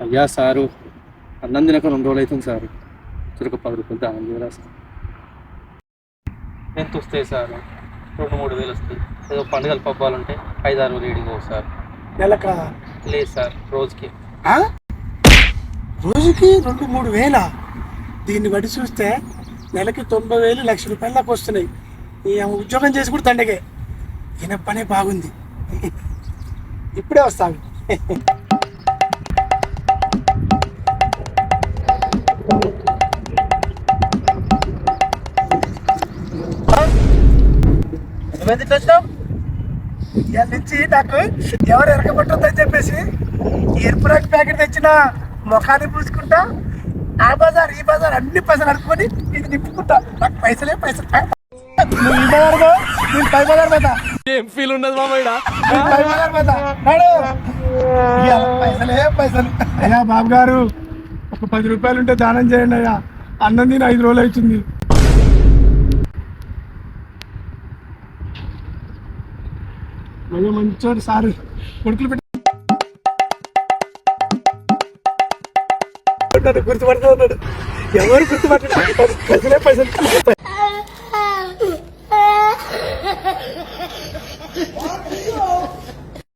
అయ్యా సారు, అన్నం తినక 2 రోజులు అవుతుంది సార్. ఒక 10 రూపాయలు దానం చేయరా సార్. ఎంత వస్తాయి సార్? 2-3 వేలు వస్తాయి. ఏదో పండుగలు పబ్బాలు ఉంటే 5-6 వేలు ఏడికి పోవు సార్. నెలక లేదు సార్, రోజుకి. రోజుకి 2-3 వేల? దీన్ని బట్టి చూస్తే నెలకి 90,000 1,00,000 దాకా వస్తున్నాయి. ఈ ఉద్యోగం చేసి కూడా దండగే. ఈయన పనే బాగుంది. ఇప్పుడే వస్తాను. ఇవాళ నుంచి నాకు ఎవరు ఎరగబట్టుందని చెప్పేసి ఎరుపురాకి ప్యాకెట్ తెచ్చిన ముఖాన్ని పూసుకుంటా, ఆ బజార్ ఈ బజార్ అన్ని పైసలు అడుక్కొని ఇది నింపుకుంటా. నాకు పైసలే పైసలు. నువ్వు ఈ బజార్ నేను పై బజార్ పోతా. ఏం ఫీల్ ఉన్నది మామయ్య? పై బజార్ పోతా. పైసలే పైసలు. అయ్యా బాబు గారు, ఒక 10 రూపాయలు ఉంటే దానం చేయండి అయ్యా. అన్నం తిని 5 రోజులు అవుతుంది. అయ్యో మంచోడు సారు, కొడుకులు పెట్టి గుర్తుపడుతూ ఉన్నాడు. ఎవరు గుర్తుపట్టాడు? పైసలే పైసలు.